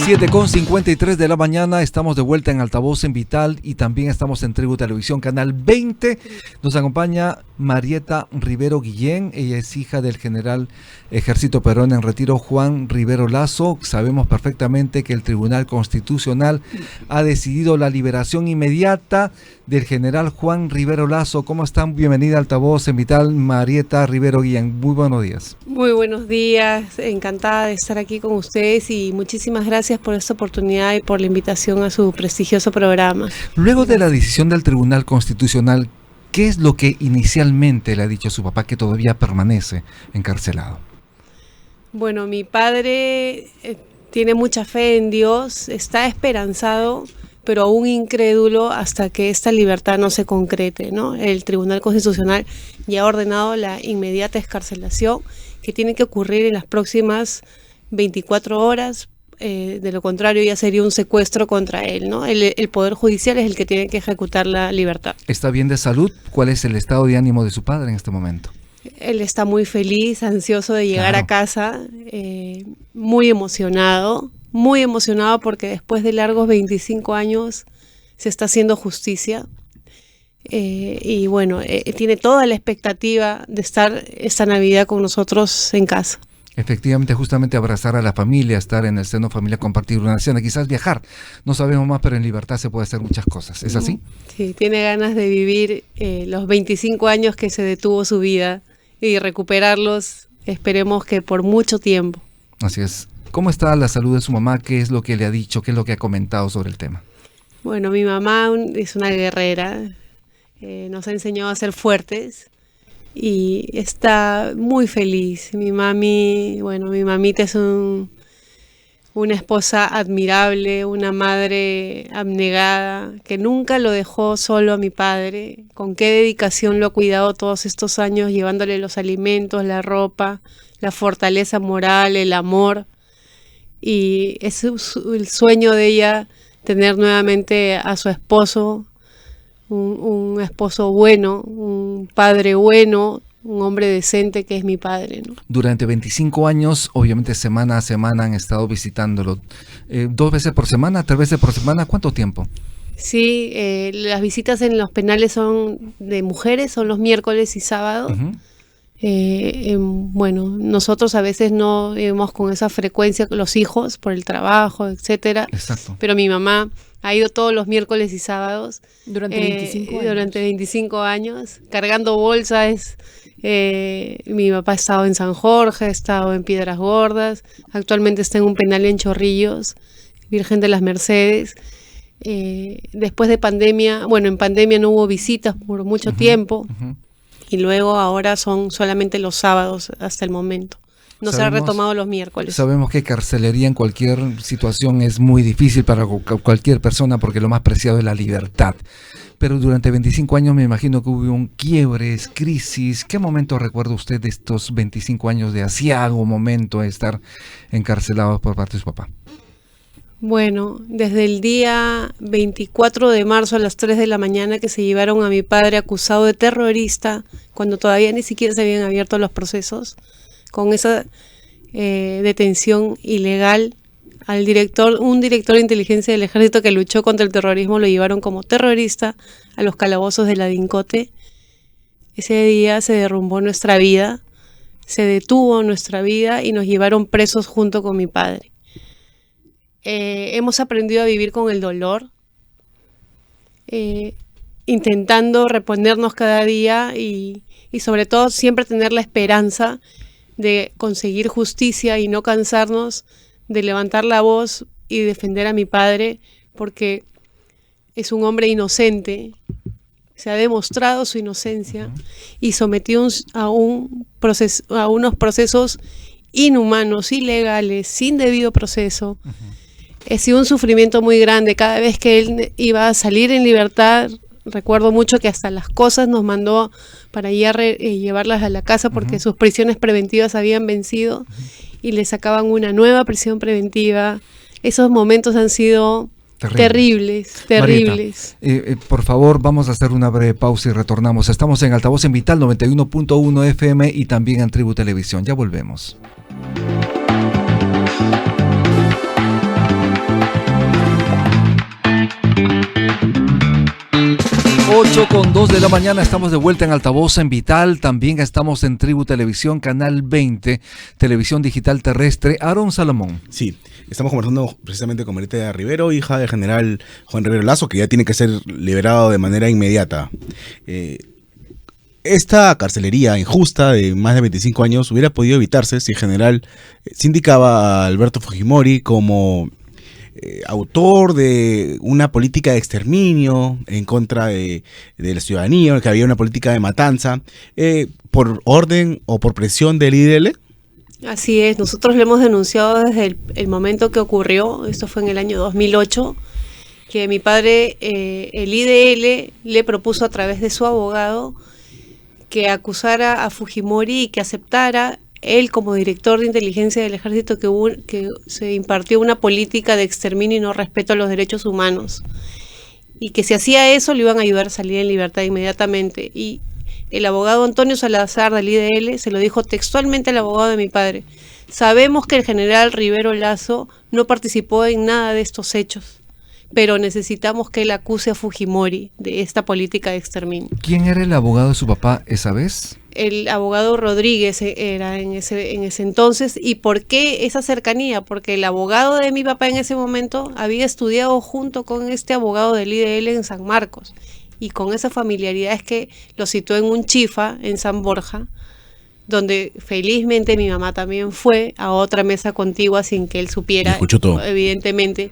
7:53 de la mañana, estamos de vuelta en Altavoz en Vital y también estamos en Tribu Televisión, Canal 20. Nos acompaña Marieta Rivero Guillén, ella es hija del general Ejército Perón en retiro, Juan Rivero Lazo. Sabemos perfectamente que el Tribunal Constitucional ha decidido la liberación inmediata del general Juan Rivero Lazo. ¿Cómo están? Bienvenida a Altavoz en Vital, Marieta Rivero Guillén. Muy buenos días. Muy buenos días, encantada de estar aquí con ustedes y muchísimas gracias por esta oportunidad y por la invitación a su prestigioso programa. Luego de la decisión del Tribunal Constitucional, ¿qué es lo que inicialmente le ha dicho a su papá que todavía permanece encarcelado? Bueno, mi padre tiene mucha fe en Dios, está esperanzado, pero aún incrédulo hasta que esta libertad no se concrete, ¿no? El Tribunal Constitucional ya ha ordenado la inmediata excarcelación que tiene que ocurrir en las próximas 24 horas. De lo contrario ya sería un secuestro contra él, ¿no? El Poder Judicial es el que tiene que ejecutar la libertad. ¿Está bien de salud? ¿Cuál es el estado de ánimo de su padre en este momento? Él está muy feliz, ansioso de llegar a casa, muy emocionado porque después de largos 25 años se está haciendo justicia. Y bueno, tiene toda la expectativa de estar esta Navidad con nosotros en casa. Efectivamente, justamente abrazar a la familia, estar en el seno familiar, compartir una cena, quizás viajar. No sabemos más, pero en libertad se puede hacer muchas cosas. ¿Es así? Sí, tiene ganas de vivir los 25 años que se detuvo su vida y recuperarlos, esperemos que por mucho tiempo. Así es. ¿Cómo está la salud de su mamá? ¿Qué es lo que le ha dicho? ¿Qué es lo que ha comentado sobre el tema? Bueno, mi mamá es una guerrera, nos ha enseñado a ser fuertes. Y está muy feliz. Mi mamita es una esposa admirable, una madre abnegada, que nunca lo dejó solo a mi padre. Con qué dedicación lo ha cuidado todos estos años, llevándole los alimentos, la ropa, la fortaleza moral, el amor. Y es el sueño de ella tener nuevamente a su esposo, un esposo bueno, un padre bueno, un hombre decente que es mi padre, ¿no? Durante 25 años, obviamente semana a semana han estado visitándolo. 2 veces por semana, 3 veces por semana, ¿cuánto tiempo? Sí, las visitas en los penales son de mujeres, son los miércoles y sábados. Uh-huh. Bueno, nosotros a veces no vemos con esa frecuencia los hijos por el trabajo, etcétera. Exacto. Pero mi mamá ha ido todos los miércoles y sábados. Durante 25 años. Durante 25 años, cargando bolsas. Mi papá ha estado en San Jorge, ha estado en Piedras Gordas, actualmente está en un penal en Chorrillos, Virgen de las Mercedes. Después de pandemia, en pandemia no hubo visitas por mucho tiempo. Uh-huh. Y luego ahora son solamente los sábados hasta el momento. No se ha retomado los miércoles. Sabemos que carcelería en cualquier situación es muy difícil para cualquier persona porque lo más preciado es la libertad. Pero durante 25 años me imagino que hubo quiebres, crisis. ¿Qué momento recuerda usted de estos 25 años de asiago momento de estar encarcelado por parte de su papá? Bueno, desde el día 24 de marzo a las 3 de la mañana que se llevaron a mi padre acusado de terrorista, cuando todavía ni siquiera se habían abierto los procesos, con esa detención ilegal un director de inteligencia del ejército que luchó contra el terrorismo, lo llevaron como terrorista a los calabozos de la DINCOTE. Ese día se derrumbó nuestra vida, se detuvo nuestra vida y nos llevaron presos junto con mi padre. Hemos aprendido a vivir con el dolor, intentando reponernos cada día y sobre todo siempre tener la esperanza de conseguir justicia y no cansarnos de levantar la voz y defender a mi padre, porque es un hombre inocente, se ha demostrado su inocencia y sometido a unos procesos inhumanos, ilegales, sin debido proceso. Ha sido un sufrimiento muy grande. Cada vez que él iba a salir en libertad, recuerdo mucho que hasta las cosas nos mandó para llevarlas a la casa porque sus prisiones preventivas habían vencido y le sacaban una nueva prisión preventiva. Esos momentos han sido terribles. Marieta, por favor, vamos a hacer una breve pausa y retornamos. Estamos en Altavoz en Vital 91.1 FM y también en Tribu Televisión. Ya volvemos. 8:02 de la mañana, estamos de vuelta en Altavoz en Vital, también estamos en Tribu Televisión, Canal 20, Televisión Digital Terrestre. Aaron Salomón. Sí, estamos conversando precisamente con Marieta Rivero, hija del general Juan Rivero Lazo, que ya tiene que ser liberado de manera inmediata. Esta carcelería injusta de más de 25 años hubiera podido evitarse si el general se indicaba a Alberto Fujimori como autor de una política de exterminio en contra de la ciudadanía, que había una política de matanza, por orden o por presión del IDL. Así es, nosotros lo hemos denunciado desde el momento que ocurrió, esto fue en el año 2008, que mi padre, el IDL, le propuso a través de su abogado que acusara a Fujimori y que aceptara él como director de inteligencia del ejército que se impartió una política de exterminio y no respeto a los derechos humanos. Y que si hacía eso le iban a ayudar a salir en libertad inmediatamente. Y el abogado Antonio Salazar del IDL se lo dijo textualmente al abogado de mi padre: sabemos que el general Rivero Lazo no participó en nada de estos hechos, pero necesitamos que él acuse a Fujimori de esta política de exterminio. ¿Quién era el abogado de su papá esa vez? El abogado Rodríguez era en ese entonces. ¿Y por qué esa cercanía? Porque el abogado de mi papá en ese momento había estudiado junto con este abogado del IDL en San Marcos, y con esa familiaridad es que lo situó en un chifa en San Borja, donde felizmente mi mamá también fue a otra mesa contigua sin que él supiera, escuchó todo, evidentemente,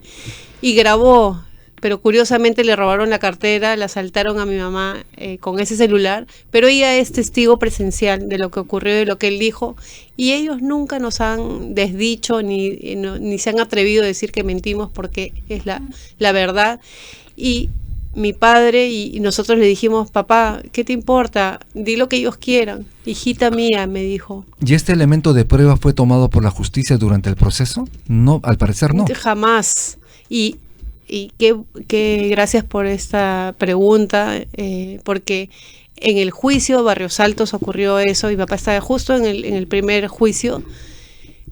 y grabó. Pero curiosamente le robaron la cartera, la asaltaron a mi mamá con ese celular, pero ella es testigo presencial de lo que ocurrió y de lo que él dijo, y ellos nunca nos han desdicho ni se han atrevido a decir que mentimos, porque es la verdad. Y mi padre y nosotros le dijimos: papá, ¿qué te importa? Di lo que ellos quieran. Hijita mía, me dijo. ¿Y este elemento de prueba fue tomado por la justicia durante el proceso? No, al parecer no. Jamás. Y qué gracias por esta pregunta, porque en el juicio Barrios Altos ocurrió eso. Mi papá estaba justo en el primer juicio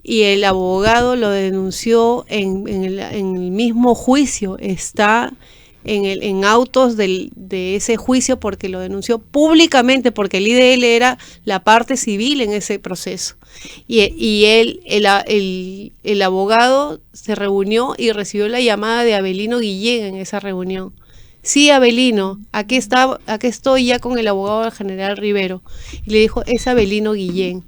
y el abogado lo denunció en el mismo juicio. Está en autos de ese juicio, porque lo denunció públicamente, porque el IDL era la parte civil en ese proceso. Y el abogado se reunió y recibió la llamada de Abelino Guillén en esa reunión. Sí, Abelino, aquí estoy ya con el abogado del general Rivero. Y le dijo: es Abelino Guillén.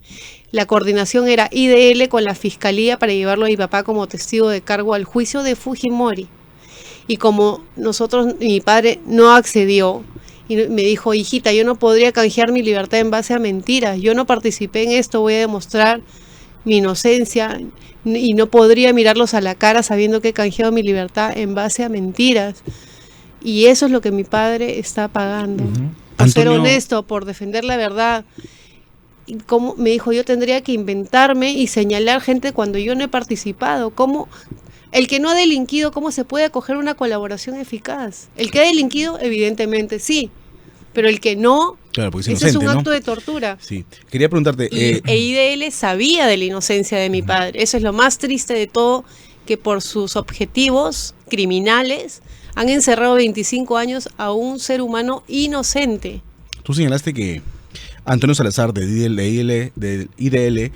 La coordinación era IDL con la fiscalía para llevarlo a mi papá como testigo de cargo al juicio de Fujimori. Y como mi padre no accedió y me dijo: hijita, yo no podría canjear mi libertad en base a mentiras, yo no participé en esto, voy a demostrar mi inocencia y no podría mirarlos a la cara sabiendo que he canjeado mi libertad en base a mentiras. Y eso es lo que mi padre está pagando. Por ser honesto, por defender la verdad. Y como me dijo, yo tendría que inventarme y señalar gente cuando yo no he participado. ¿Cómo? El que no ha delinquido, ¿cómo se puede acoger una colaboración eficaz? El que ha delinquido, evidentemente sí, pero el que no, claro, porque ese es un acto de tortura. Sí. Quería preguntarte... IDL sabía de la inocencia de mi padre. Eso es lo más triste de todo, que por sus objetivos criminales han encerrado 25 años a un ser humano inocente. Tú señalaste que Antonio Salazar de IDL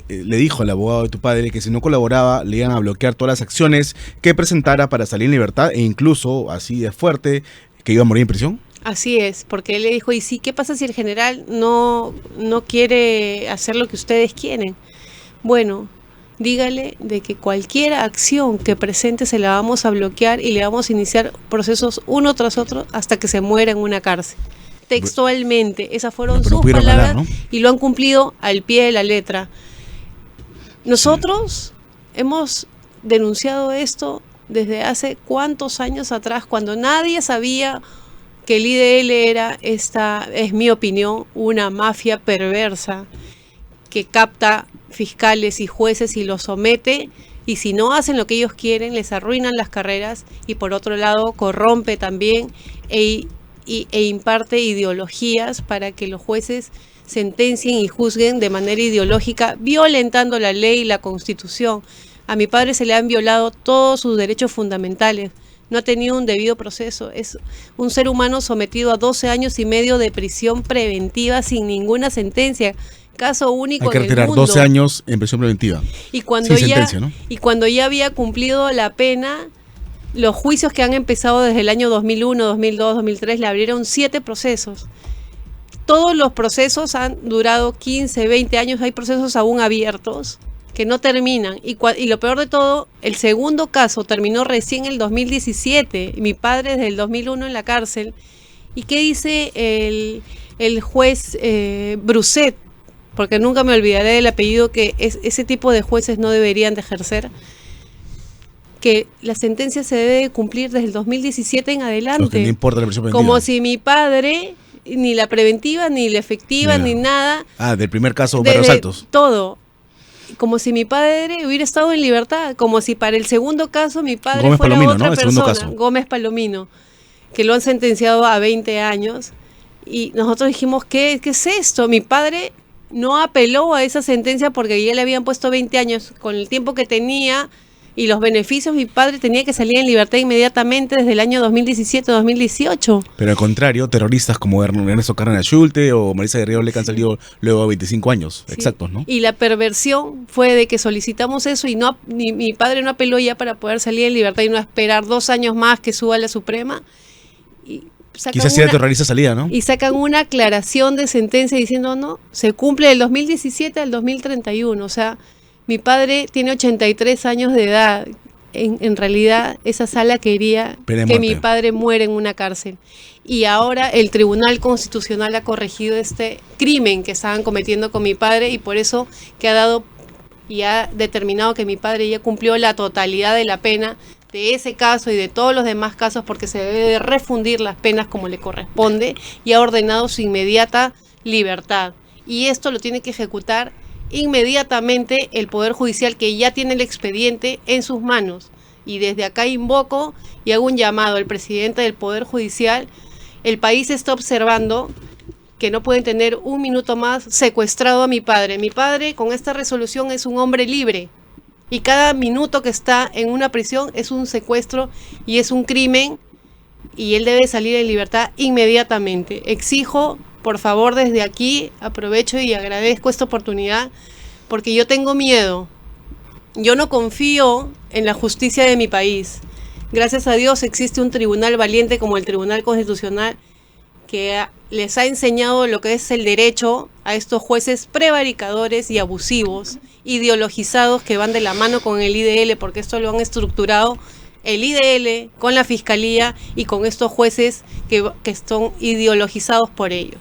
le dijo al abogado de tu padre que si no colaboraba le iban a bloquear todas las acciones que presentara para salir en libertad, e incluso, así de fuerte, que iba a morir en prisión. Así es, porque él le dijo: ¿y sí, qué pasa si el general no quiere hacer lo que ustedes quieren? Bueno, dígale de que cualquier acción que presente se la vamos a bloquear y le vamos a iniciar procesos uno tras otro hasta que se muera en una cárcel. Textualmente, esas fueron sus palabras, ¿no? Y lo han cumplido al pie de la letra. Nosotros hemos denunciado esto desde hace cuántos años atrás, cuando nadie sabía que el IDL era, es mi opinión, una mafia perversa que capta fiscales y jueces y los somete, y si no hacen lo que ellos quieren, les arruinan las carreras, y por otro lado corrompe también e imparte ideologías para que los jueces sentencien y juzguen de manera ideológica, violentando la ley y la Constitución. A mi padre se le han violado todos sus derechos fundamentales, no ha tenido un debido proceso. Es un ser humano sometido a 12 años y medio de prisión preventiva sin ninguna sentencia. Caso único Hay que en el retirar mundo. 12 años en prisión preventiva. Y cuando sin ya, sentencia, ¿no? y cuando ya había cumplido la pena, los juicios que han empezado desde el año 2001, 2002, 2003, le abrieron 7 procesos. Todos los procesos han durado 15, 20 años, hay procesos aún abiertos que no terminan. Y lo peor de todo, el segundo caso terminó recién en el 2017. Mi padre desde el 2001 en la cárcel. ¿Y qué dice el juez Bruset? Porque nunca me olvidaré del apellido, que ese tipo de jueces no deberían de ejercer. Que la sentencia se debe cumplir desde el 2017 en adelante. Lo que no importa la prisión preventiva. Como si mi padre, ni la preventiva, ni la efectiva, Mira. ni nada. Del primer caso, Barrios Altos. Todo. Como si mi padre hubiera estado en libertad. Como si para el segundo caso mi padre Gómez fuera Palomino, otra ¿no? El segundo persona. caso. Gómez Palomino. Que lo han sentenciado a 20 años. Y nosotros dijimos, ¿qué es esto? Mi padre no apeló a esa sentencia porque ya le habían puesto 20 años. Con el tiempo que tenía y los beneficios, mi padre tenía que salir en libertad inmediatamente desde el año 2017-2018. Pero al contrario, terroristas como Ernesto Carrera Schulte o Marisa Guerrero le han salido luego a 25 años. Sí. Exactos, ¿no? Y la perversión fue de que solicitamos eso y mi padre no apeló ya para poder salir en libertad y no esperar 2 años más que suba la Suprema. Y quizás si era terrorista salida, ¿no? Y sacan una aclaración de sentencia diciendo, no, se cumple del 2017 al 2031. O sea, mi padre tiene 83 años de edad. En realidad, esa sala quería que mi padre muera en una cárcel. Y ahora el Tribunal Constitucional ha corregido este crimen que estaban cometiendo con mi padre y por eso que ha dado y ha determinado que mi padre ya cumplió la totalidad de la pena de ese caso y de todos los demás casos, porque se debe de refundir las penas como le corresponde, y ha ordenado su inmediata libertad. Y esto lo tiene que ejecutar inmediatamente el Poder Judicial, que ya tiene el expediente en sus manos. Y desde acá invoco y hago un llamado al presidente del Poder Judicial. El país está observando que no pueden tener un minuto más secuestrado a mi padre. Mi padre con esta resolución es un hombre libre y cada minuto que está en una prisión es un secuestro y es un crimen y él debe salir en libertad inmediatamente. Exijo, por favor, desde aquí, aprovecho y agradezco esta oportunidad porque yo tengo miedo. Yo no confío en la justicia de mi país. Gracias a Dios existe un tribunal valiente como el Tribunal Constitucional que les ha enseñado lo que es el derecho a estos jueces prevaricadores y abusivos, ideologizados que van de la mano con el IDL, porque esto lo han estructurado el IDL con la Fiscalía y con estos jueces que están ideologizados por ello.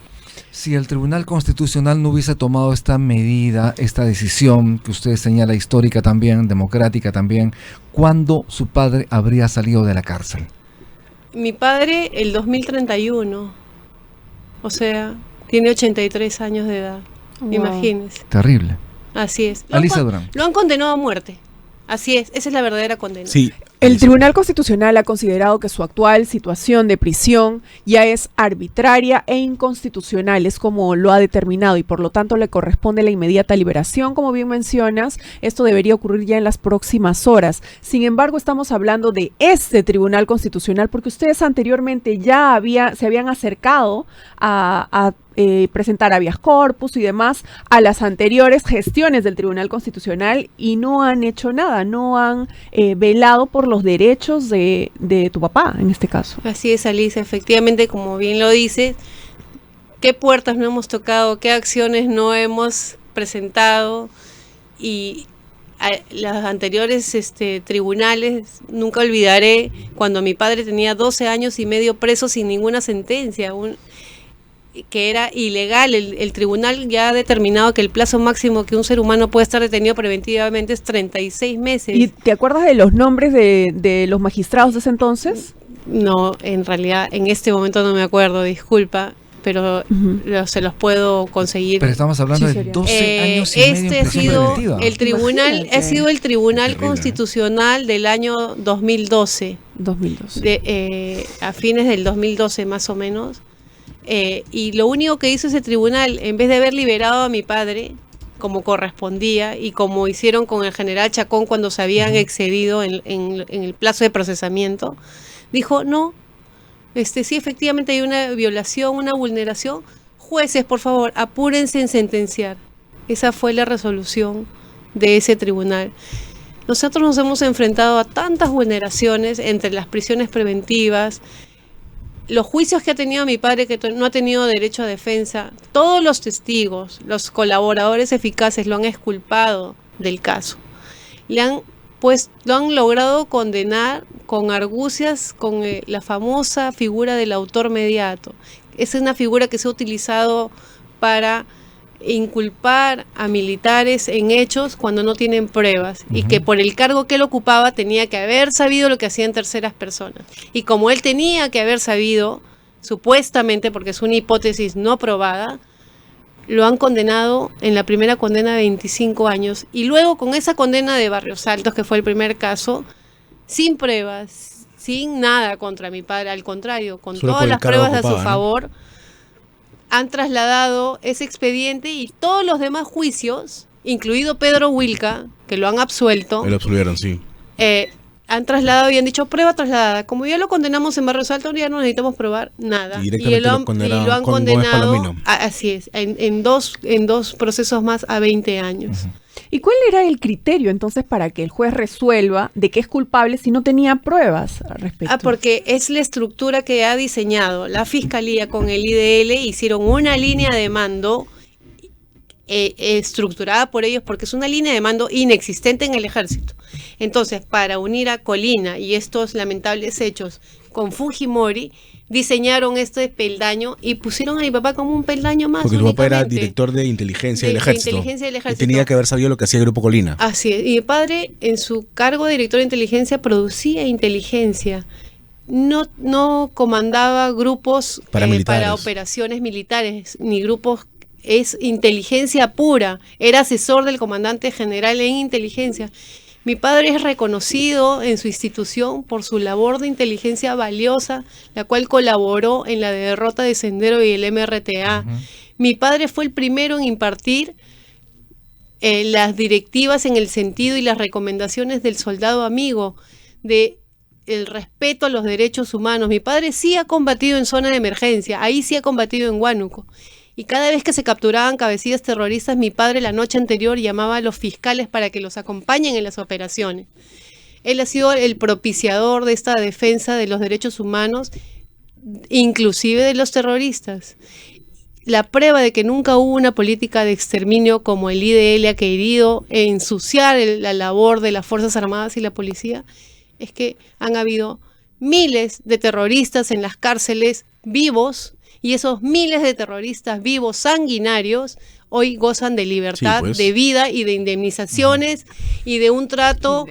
Si el Tribunal Constitucional no hubiese tomado esta medida, esta decisión que usted señala histórica también, democrática también, ¿cuándo su padre habría salido de la cárcel? Mi padre el 2031, o sea, tiene 83 años de edad, wow. Imagínese. Terrible. Así es. Alicia Durán. Lo han condenado a muerte. Así es, esa es la verdadera condena. Sí. El Tribunal Constitucional ha considerado que su actual situación de prisión ya es arbitraria e inconstitucional, es como lo ha determinado y por lo tanto le corresponde la inmediata liberación, como bien mencionas. Esto debería ocurrir ya en las próximas horas. Sin embargo, estamos hablando de este Tribunal Constitucional porque ustedes anteriormente ya se habían acercado a presentar habeas corpus y demás a las anteriores gestiones del Tribunal Constitucional y no han hecho nada, no han velado por los derechos de tu papá, en este caso. Así es, Alicia, efectivamente, como bien lo dices, qué puertas no hemos tocado, qué acciones no hemos presentado y los anteriores tribunales, nunca olvidaré cuando mi padre tenía 12 años y medio preso sin ninguna sentencia, que era ilegal. El tribunal ya ha determinado que el plazo máximo que un ser humano puede estar detenido preventivamente es 36 meses. ¿Y te acuerdas de los nombres de los magistrados de ese entonces? No, en realidad en este momento no me acuerdo, disculpa, pero se los puedo conseguir. Pero estamos hablando de 12 años y medio en prisión preventiva. El tribunal, ha sido el Tribunal Constitucional del año 2012. A fines del 2012 más o menos. Y lo único que hizo ese tribunal, en vez de haber liberado a mi padre, como correspondía, y como hicieron con el general Chacón cuando se habían excedido en el plazo de procesamiento, dijo, no, sí, efectivamente hay una violación, una vulneración. Jueces, por favor, apúrense en sentenciar. Esa fue la resolución de ese tribunal. Nosotros nos hemos enfrentado a tantas vulneraciones entre las prisiones preventivas, los juicios que ha tenido mi padre, que no ha tenido derecho a defensa. Todos los testigos, los colaboradores eficaces lo han exculpado del caso. Lo han logrado condenar con argucias, con la famosa figura del autor mediato. Es una figura que se ha utilizado para inculpar a militares en hechos cuando no tienen pruebas, y que por el cargo que él ocupaba tenía que haber sabido lo que hacían terceras personas. Y como él tenía que haber sabido, supuestamente, porque es una hipótesis no probada, lo han condenado en la primera condena de 25 años. Y luego con esa condena de Barrios Altos, que fue el primer caso, sin pruebas, sin nada contra mi padre, al contrario, con solo todas las pruebas a su ¿no? favor, han trasladado ese expediente y todos los demás juicios, incluido Pedro Wilca, que lo han absuelto. Lo absolvieron, sí. Han trasladado y han dicho prueba trasladada. Como ya lo condenamos en Barrios Altos, ya no necesitamos probar nada. Y lo han condenado, así es, en dos procesos más a 20 años. ¿Y cuál era el criterio entonces para que el juez resuelva de que es culpable si no tenía pruebas al respecto? Porque es la estructura que ha diseñado la Fiscalía con el IDL. Hicieron una línea de mando estructurada por ellos, porque es una línea de mando inexistente en el ejército. Entonces, para unir a Colina y estos lamentables hechos con Fujimori, diseñaron este peldaño y pusieron a mi papá como un peldaño más. Porque tu papá era director de inteligencia del ejército. Y tenía que haber sabido lo que hacía el Grupo Colina. Así es. Y mi padre, en su cargo de director de inteligencia, producía inteligencia. No comandaba grupos para operaciones militares, ni grupos. Es inteligencia pura. Era asesor del comandante general en inteligencia. Mi padre es reconocido en su institución por su labor de inteligencia valiosa, la cual colaboró en la derrota de Sendero y el MRTA. Mi padre fue el primero en impartir las directivas en el sentido y las recomendaciones del soldado amigo, de el respeto a los derechos humanos. Mi padre sí ha combatido en zona de emergencia, ahí sí ha combatido en Huánuco. Y cada vez que se capturaban cabecillas terroristas, mi padre la noche anterior llamaba a los fiscales para que los acompañen en las operaciones. Él ha sido el propiciador de esta defensa de los derechos humanos, inclusive de los terroristas. La prueba de que nunca hubo una política de exterminio como el IDL ha querido ensuciar la labor de las Fuerzas Armadas y la policía, es que han habido miles de terroristas en las cárceles vivos. Y esos miles de terroristas vivos, sanguinarios, hoy gozan de libertad, de vida y de indemnizaciones y de un trato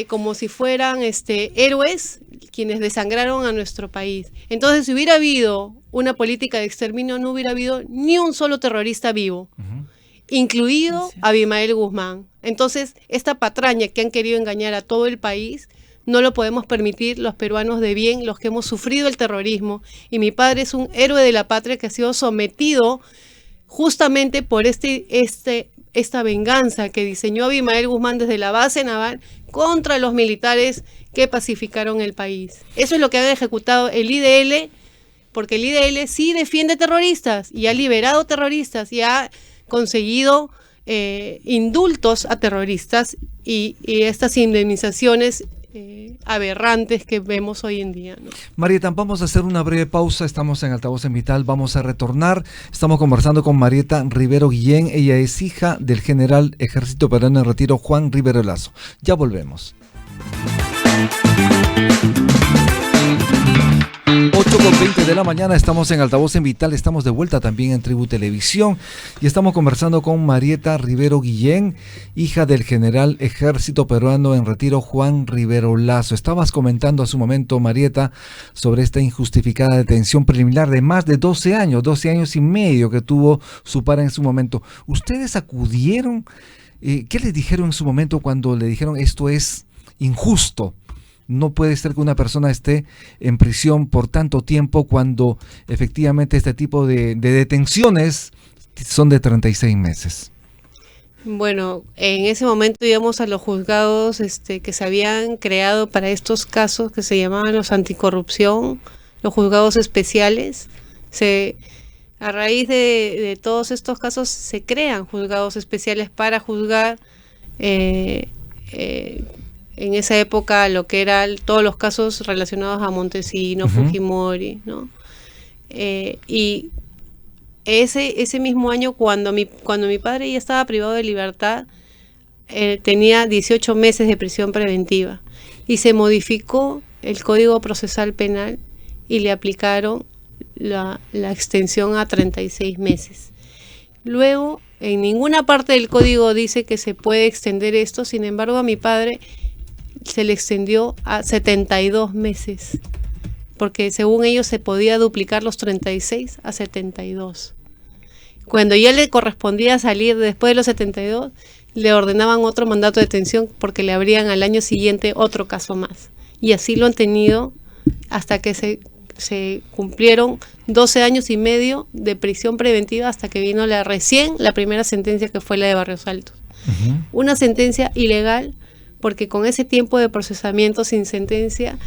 como si fueran héroes quienes desangraron a nuestro país. Entonces, si hubiera habido una política de exterminio, no hubiera habido ni un solo terrorista vivo, incluido Abimael Guzmán. Entonces, esta patraña que han querido engañar a todo el país, no lo podemos permitir los peruanos de bien, los que hemos sufrido el terrorismo. Y mi padre es un héroe de la patria que ha sido sometido justamente por esta venganza que diseñó Abimael Guzmán desde la base naval contra los militares que pacificaron el país. Eso es lo que ha ejecutado el IDL, porque el IDL sí defiende terroristas y ha liberado terroristas y ha conseguido indultos a terroristas y estas indemnizaciones aberrantes que vemos hoy en día, ¿no? Marieta, vamos a hacer una breve pausa. Estamos en Altavoz en Vital, vamos a retornar. Estamos conversando con Marieta Rivero Guillén. Ella es hija del general Ejército Peruano en retiro Juan Rivero Lasso. Ya volvemos. 8:20 de la mañana, estamos en Altavoz en Vital, estamos de vuelta también en Tribu Televisión y estamos conversando con Marieta Rivero Guillén, hija del general Ejército Peruano en retiro Juan Rivero Lasso. Estabas comentando hace un momento, Marieta, sobre esta injustificada detención preliminar de más de 12 años y medio que tuvo su padre en su momento. ¿Ustedes acudieron? ¿Qué les dijeron en su momento cuando le dijeron esto es injusto? No puede ser que una persona esté en prisión por tanto tiempo cuando efectivamente este tipo de detenciones son de 36 meses. Bueno, en ese momento íbamos a los juzgados que se habían creado para estos casos que se llamaban los anticorrupción, los juzgados especiales. A raíz de todos estos casos se crean juzgados especiales para juzgar en esa época lo que eran todos los casos relacionados a Montesino, Fujimori, ¿no? Y ese mismo año, cuando mi padre ya estaba privado de libertad, tenía 18 meses de prisión preventiva y se modificó el Código Procesal Penal y le aplicaron la extensión a 36 meses. Luego, en ninguna parte del código dice que se puede extender esto, sin embargo, a mi padre se le extendió a 72 meses, porque según ellos se podía duplicar los 36 a 72. Cuando ya le correspondía salir después de los 72, le ordenaban otro mandato de detención porque le abrían al año siguiente otro caso más. Y así lo han tenido hasta que se cumplieron 12 años y medio de prisión preventiva hasta que vino la primera sentencia, que fue la de Barrios Altos. Una sentencia ilegal porque con ese tiempo de procesamiento sin sentencia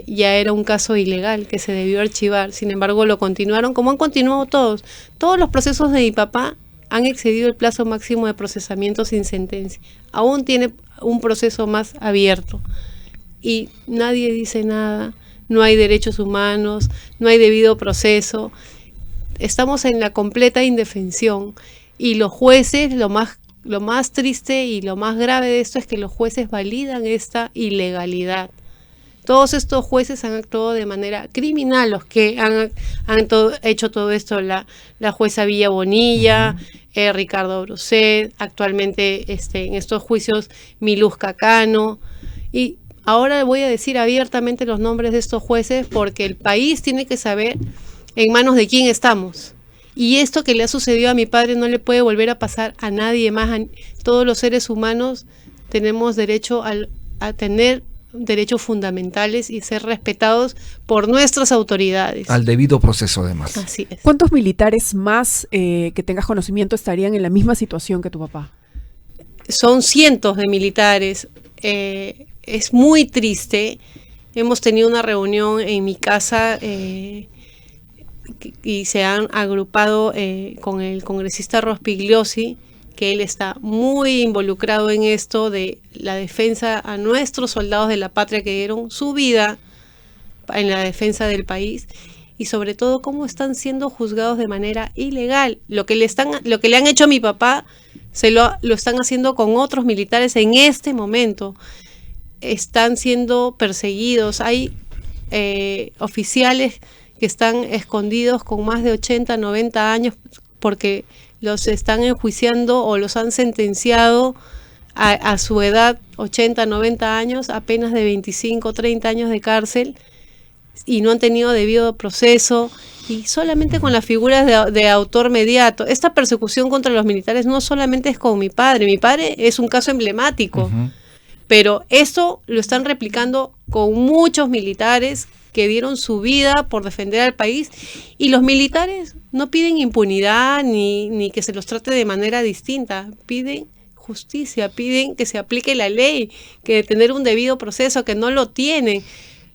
ya era un caso ilegal que se debió archivar. Sin embargo, lo continuaron, como han continuado todos. Todos los procesos de mi papá han excedido el plazo máximo de procesamiento sin sentencia. Aún tiene un proceso más abierto. Y nadie dice nada, no hay derechos humanos, no hay debido proceso. Estamos en la completa indefensión. Y los jueces, lo más triste y lo más grave de esto es que los jueces validan esta ilegalidad. Todos estos jueces han actuado de manera criminal, los que han hecho todo esto, la jueza Villa Bonilla, Ricardo Bruset, actualmente en estos juicios Miluz Cacano. Y ahora voy a decir abiertamente los nombres de estos jueces porque el país tiene que saber en manos de quién estamos. Y esto que le ha sucedido a mi padre no le puede volver a pasar a nadie más. Todos los seres humanos tenemos derecho a tener derechos fundamentales y ser respetados por nuestras autoridades. Al debido proceso, además. Así es. ¿Cuántos militares más que tengas conocimiento estarían en la misma situación que tu papá? Son cientos de militares. Es muy triste. Hemos tenido una reunión en mi casa y se han agrupado con el congresista Rospigliosi, que él está muy involucrado en esto de la defensa a nuestros soldados de la patria que dieron su vida en la defensa del país, y sobre todo cómo están siendo juzgados de manera ilegal. Lo que le han hecho a mi papá lo están haciendo con otros militares en este momento. Están siendo perseguidos. Hay oficiales que están escondidos con más de 80, 90 años porque los están enjuiciando o los han sentenciado a su edad, 80, 90 años, apenas de 25, 30 años de cárcel, y no han tenido debido proceso, y solamente con las figuras de autor mediato. Esta persecución contra los militares no solamente es con mi padre es un caso emblemático, pero esto lo están replicando con muchos militares que dieron su vida por defender al país, y los militares no piden impunidad ni que se los trate de manera distinta, piden justicia, piden que se aplique la ley, que tener un debido proceso, que no lo tienen.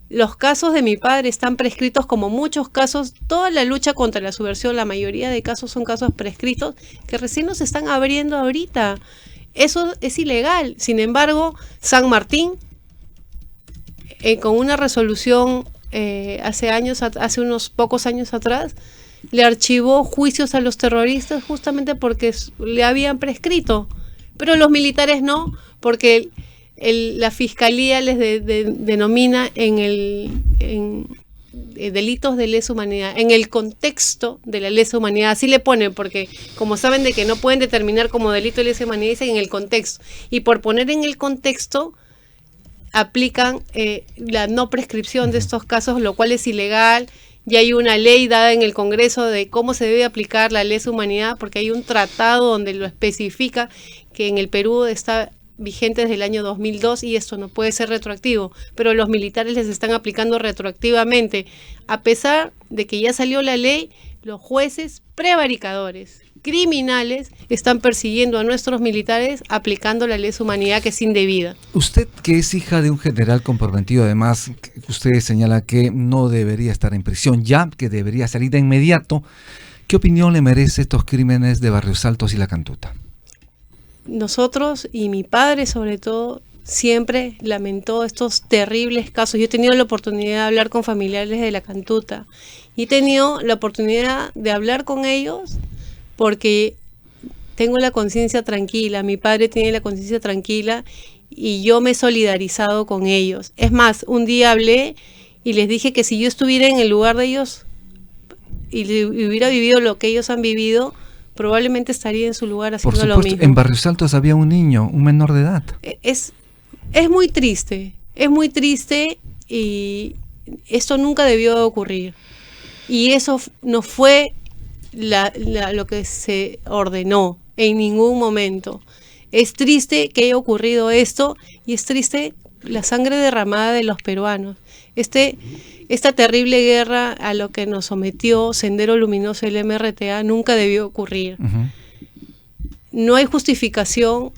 Los casos de mi padre están prescritos, como muchos casos. Toda la lucha contra la subversión, la mayoría de casos son casos prescritos que recién nos están abriendo ahorita. Eso es ilegal. Sin embargo, San Martín, con una resolución hace unos pocos años atrás, le archivó juicios a los terroristas justamente porque le habían prescrito, pero los militares no, porque la fiscalía les denomina en delitos de lesa humanidad, en el contexto de la lesa humanidad, así le ponen, porque como saben de que no pueden determinar como delito de lesa humanidad, dicen en el contexto, y por poner en el contexto aplican la no prescripción de estos casos, lo cual es ilegal. Ya hay una ley dada en el Congreso de cómo se debe aplicar la lesa humanidad, porque hay un tratado donde lo especifica, que en el Perú está vigente desde el año 2002 y esto no puede ser retroactivo, pero los militares les están aplicando retroactivamente. A pesar de que ya salió la ley, los jueces prevaricadores criminales están persiguiendo a nuestros militares aplicando la lesa humanidad, que es indebida. Usted, que es hija de un general comprometido, además, que usted señala que no debería estar en prisión ya, que debería salir de inmediato, ¿qué opinión le merece estos crímenes de Barrios Altos y La Cantuta? Nosotros, y mi padre sobre todo, siempre lamentó estos terribles casos. Yo he tenido la oportunidad de hablar con familiares de La Cantuta y he tenido la oportunidad de hablar con ellos porque tengo la conciencia tranquila, mi padre tiene la conciencia tranquila y yo me he solidarizado con ellos. Es más, un día hablé y les dije que si yo estuviera en el lugar de ellos y hubiera vivido lo que ellos han vivido, probablemente estaría en su lugar haciendo Por lo supuesto, mismo. en Barrios Altos había un niño, un menor de edad. Es muy triste y esto nunca debió de ocurrir. Y eso no fue lo que se ordenó en ningún momento. Es triste que haya ocurrido esto y es triste la sangre derramada de los peruanos. Esta terrible guerra a lo que nos sometió Sendero Luminoso y el MRTA nunca debió ocurrir. No hay justificación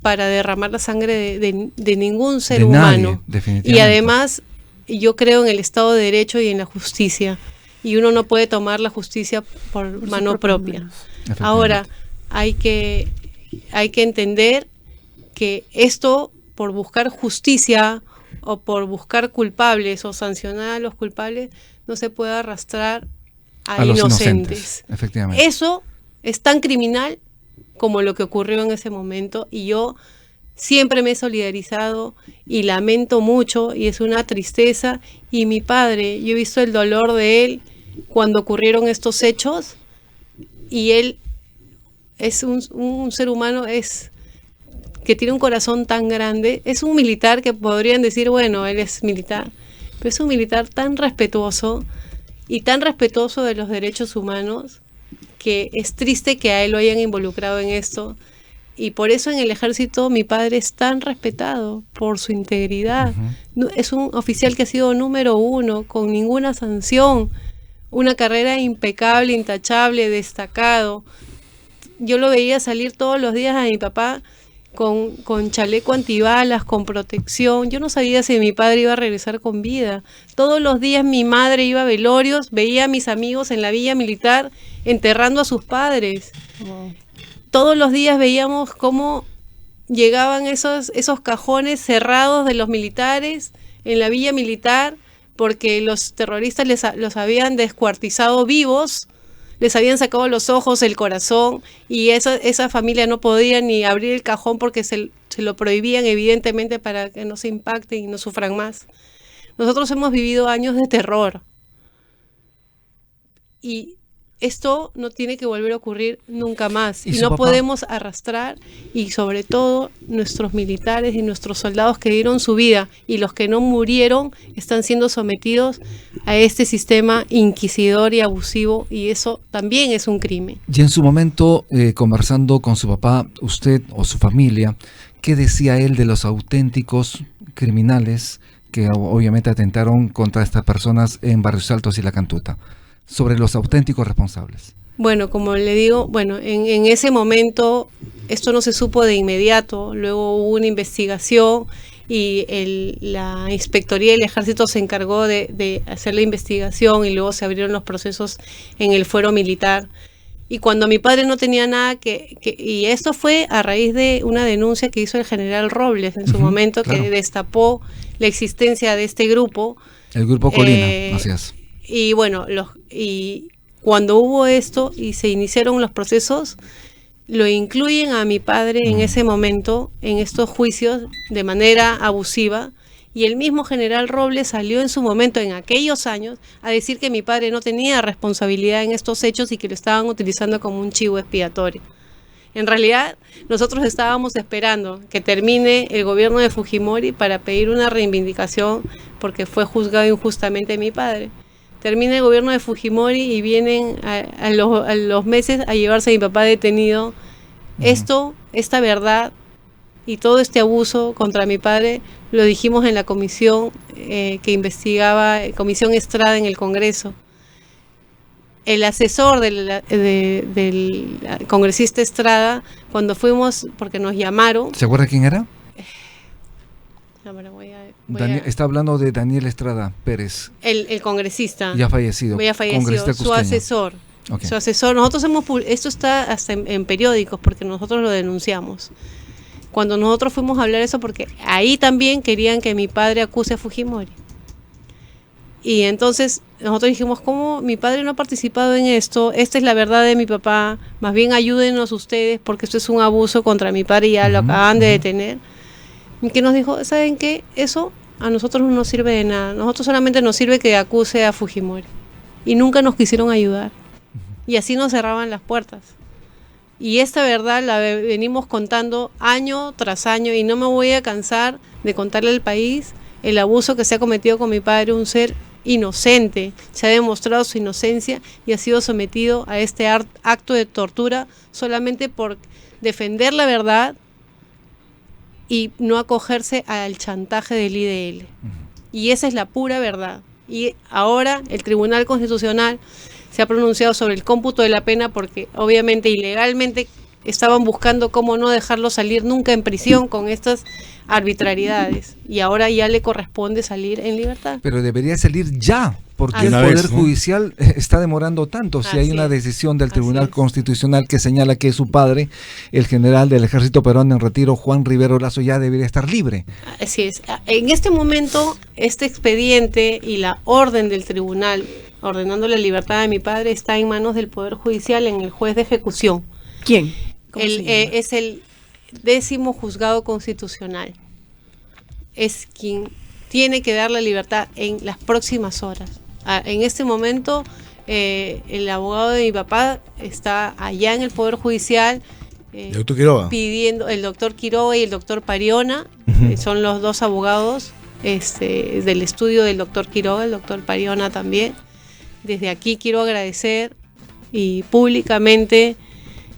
para derramar la sangre de ningún ser humano. Nadie, definitivamente. Y además, yo creo en el Estado de Derecho y en la justicia. Y uno no puede tomar la justicia por mano propia. Ahora, hay que entender que esto, por buscar justicia o por buscar culpables o sancionar a los culpables, no se puede arrastrar a los inocentes. Efectivamente. Eso es tan criminal como lo que ocurrió en ese momento y yo siempre me he solidarizado y lamento mucho y es una tristeza. Y mi padre, yo he visto el dolor de él cuando ocurrieron estos hechos y él es un ser humano que tiene un corazón tan grande. Es un militar que podrían decir, bueno, él es militar, pero es un militar tan respetuoso y tan respetuoso de los derechos humanos que es triste que a él lo hayan involucrado en esto. Y por eso en el ejército mi padre es tan respetado por su integridad. Es un oficial que ha sido número 1, con ninguna sanción, una carrera impecable, intachable, destacado. Yo lo veía salir todos los días a mi papá con chaleco antibalas, con protección. Yo no sabía si mi padre iba a regresar con vida. Todos los días mi madre iba a velorios, veía a mis amigos en la villa militar enterrando a sus padres. Wow. Todos los días veíamos cómo llegaban esos cajones cerrados de los militares en la villa militar porque los terroristas los habían descuartizado vivos, les habían sacado los ojos, el corazón, y esa familia no podía ni abrir el cajón porque se lo prohibían evidentemente para que no se impacten y no sufran más. Nosotros hemos vivido años de terror y esto no tiene que volver a ocurrir nunca más. Y no podemos arrastrar, y sobre todo nuestros militares y nuestros soldados que dieron su vida y los que no murieron están siendo sometidos a este sistema inquisidor y abusivo, y eso también es un crimen. Y en su momento, conversando con su papá, usted o su familia, ¿qué decía él de los auténticos criminales que obviamente atentaron contra estas personas en Barrios Altos y La Cantuta? Sobre los auténticos responsables. Bueno, como le digo, en ese momento esto no se supo de inmediato, luego hubo una investigación y la Inspectoría del Ejército se encargó de hacer la investigación y luego se abrieron los procesos en el fuero militar. Y cuando mi padre no tenía nada y esto fue a raíz de una denuncia que hizo el general Robles en su momento, claro, que destapó la existencia de este grupo. El grupo Colina, así es. Y bueno, y cuando hubo esto y se iniciaron los procesos, lo incluyen a mi padre en ese momento, en estos juicios, de manera abusiva, y el mismo general Robles salió en su momento, en aquellos años, a decir que mi padre no tenía responsabilidad en estos hechos y que lo estaban utilizando como un chivo expiatorio. En realidad, nosotros estábamos esperando que termine el gobierno de Fujimori para pedir una reivindicación porque fue juzgado injustamente mi padre. Termina el gobierno de Fujimori y vienen a los meses a llevarse a mi papá detenido. Esta verdad y todo este abuso contra mi padre lo dijimos en la comisión que investigaba, Comisión Estrada en el Congreso. el asesor del congresista Estrada, cuando fuimos, porque nos llamaron. ¿Se acuerda quién era? Ahora Está hablando de Daniel Estrada Pérez. El congresista. Ya fallecido. Su cusqueño. asesor. Okay. Su asesor. Nosotros esto está hasta en periódicos, porque nosotros lo denunciamos. Cuando nosotros fuimos a hablar eso, porque ahí también querían que mi padre acuse a Fujimori. Y entonces nosotros dijimos, ¿cómo mi padre no ha participado en esto? Esta es la verdad de mi papá, más bien ayúdenos ustedes, porque esto es un abuso contra mi padre y ya lo acaban de detener. Y que nos dijo, ¿saben qué? Eso a nosotros no nos sirve de nada, nosotros solamente nos sirve que acuse a Fujimori. Y nunca nos quisieron ayudar. Y así nos cerraban las puertas. Y esta verdad la venimos contando año tras año, y no me voy a cansar de contarle al país el abuso que se ha cometido con mi padre, un ser inocente. Se ha demostrado su inocencia y ha sido sometido a este acto de tortura solamente por defender la verdad y no acogerse al chantaje del IDL. Y esa es la pura verdad. Y ahora el Tribunal Constitucional se ha pronunciado sobre el cómputo de la pena, porque obviamente ilegalmente estaban buscando cómo no dejarlo salir nunca en prisión con estas arbitrariedades, y ahora ya le corresponde salir en libertad. Pero debería salir ya, porque Así el es. Poder Judicial está demorando tanto. Si hay una decisión del Tribunal Constitucional que señala que su padre, el general del Ejército Peruano en retiro, Juan Rivero Lasso, ya debería estar libre. Así es. En este momento, este expediente y la orden del tribunal ordenando la libertad de mi padre está en manos del Poder Judicial, en el juez de ejecución. ¿Quién? ¿Cómo se llama? Es el 10º juzgado constitucional. Es quien tiene que dar la libertad en las próximas horas. En este momento, el abogado de mi papá está allá en el Poder Judicial, ¿El doctor Quiroga? pidiendo, el doctor Quiroga y el doctor Pariona, son los dos abogados del estudio del doctor Quiroga, el doctor Pariona también. Desde aquí quiero agradecer y públicamente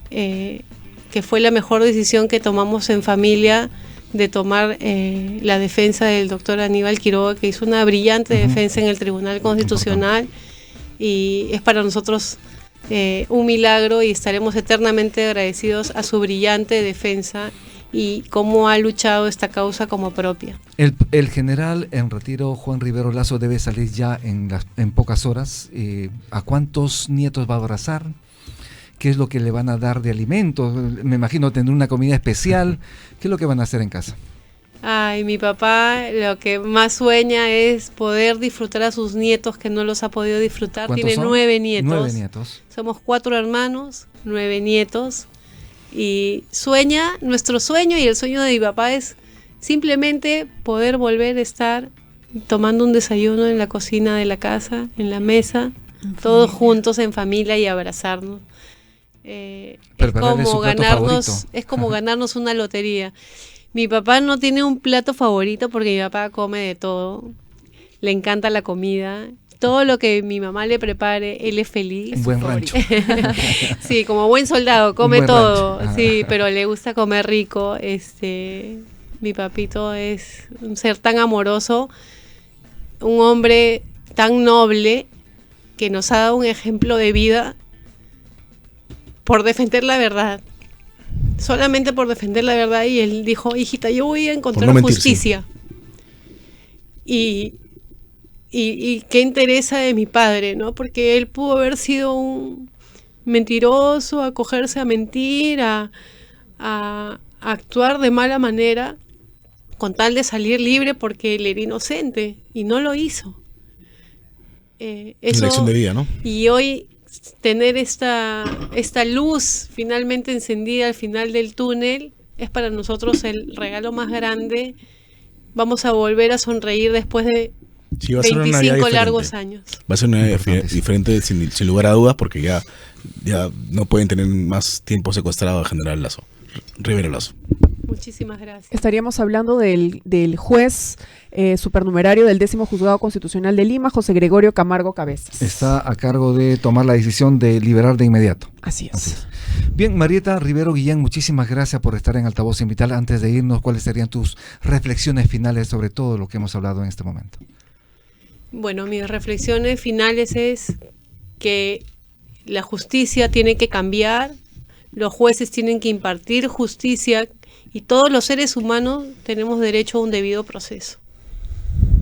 que fue la mejor decisión que tomamos en familia, de tomar la defensa del doctor Aníbal Quiroga, que hizo una brillante defensa en el Tribunal Constitucional, y es para nosotros un milagro, y estaremos eternamente agradecidos a su brillante defensa y cómo ha luchado esta causa como propia. El general en retiro, Juan Rivero Lasso, debe salir ya en pocas horas. ¿A cuántos nietos va a abrazar? ¿Qué es lo que le van a dar de alimentos? Me imagino tendrá una comida especial. ¿Qué es lo que van a hacer en casa? Ay, mi papá lo que más sueña es poder disfrutar a sus nietos, que no los ha podido disfrutar. Tiene 9 nietos. 9 nietos. Somos 4 hermanos, 9 nietos. Y nuestro sueño y el sueño de mi papá es simplemente poder volver a estar tomando un desayuno en la cocina de la casa, en la mesa, todos juntos en familia, y abrazarnos. Es como ganarnos una lotería. Mi papá no tiene un plato favorito, porque mi papá come de todo. Le encanta la comida. Todo lo que mi mamá le prepare, él es feliz. Un buen rancho. Sí, como buen soldado, come todo. Rancho. Sí, pero le gusta comer rico. Mi papito es un ser tan amoroso, un hombre tan noble, que nos ha dado un ejemplo de vida por defender la verdad. Solamente por defender la verdad. Y él dijo, hijita, yo voy a encontrar justicia. Y qué interesa de mi padre, ¿no? Porque él pudo haber sido un mentiroso, acogerse a mentir, a actuar de mala manera, con tal de salir libre, porque él era inocente, y no lo hizo. Eso, lección de vida, ¿no? Y hoy tener esta luz finalmente encendida al final del túnel es para nosotros el regalo más grande. Vamos a volver a sonreír después de 25 largos años. Va a ser una Navidad diferente, sin lugar a dudas, porque ya no pueden tener más tiempo secuestrado al general Lasso, Rivero Lasso. Muchísimas gracias. Estaríamos hablando del juez supernumerario del 10º Juzgado Constitucional de Lima, José Gregorio Camargo Cabezas. Está a cargo de tomar la decisión de liberar de inmediato. Así es. Bien, Marieta Rivero Guillén, muchísimas gracias por estar en Altavoz Invital. Antes de irnos, ¿cuáles serían tus reflexiones finales sobre todo lo que hemos hablado en este momento? Bueno, mis reflexiones finales es que la justicia tiene que cambiar, los jueces tienen que impartir justicia y todos los seres humanos tenemos derecho a un debido proceso.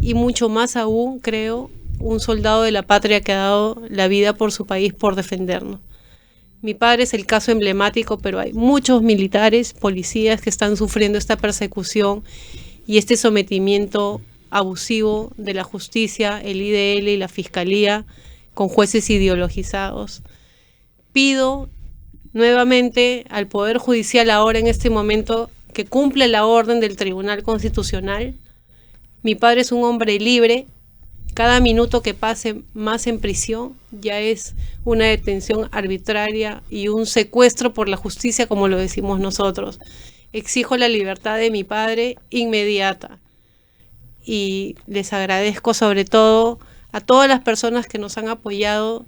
Y mucho más aún, creo, un soldado de la patria que ha dado la vida por su país por defendernos. Mi padre es el caso emblemático, pero hay muchos militares, policías que están sufriendo esta persecución y este sometimiento abusivo de la justicia, el IDL y la Fiscalía, con jueces ideologizados. Pido nuevamente al Poder Judicial ahora en este momento que cumpla la orden del Tribunal Constitucional. Mi padre es un hombre libre. Cada minuto que pase más en prisión ya es una detención arbitraria y un secuestro por la justicia, como lo decimos nosotros. Exijo la libertad de mi padre inmediata. Y les agradezco sobre todo a todas las personas que nos han apoyado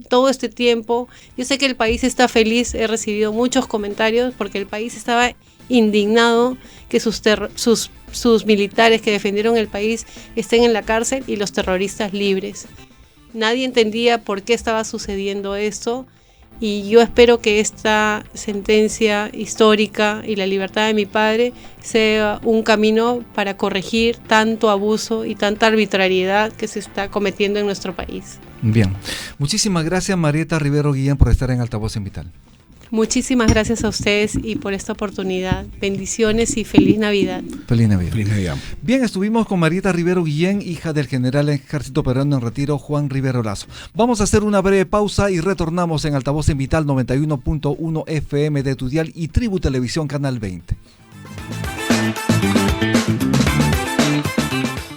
todo este tiempo. Yo sé que el país está feliz, he recibido muchos comentarios porque el país estaba indignado que sus militares que defendieron el país estén en la cárcel y los terroristas libres. Nadie entendía por qué estaba sucediendo esto y yo espero que esta sentencia histórica y la libertad de mi padre sea un camino para corregir tanto abuso y tanta arbitrariedad que se está cometiendo en nuestro país. Bien, muchísimas gracias Marieta Rivero Guillén por estar en Altavoz en Vital. Muchísimas gracias a ustedes y por esta oportunidad. Bendiciones y feliz Navidad. Feliz Navidad. Feliz Navidad. Bien, estuvimos con Marieta Rivero Guillén, hija del general Ejército Peruano en retiro Juan Rivero Lazo. Vamos a hacer una breve pausa y retornamos en Altavoz en Vital 91.1 FM de tu dial y Tribu Televisión Canal 20.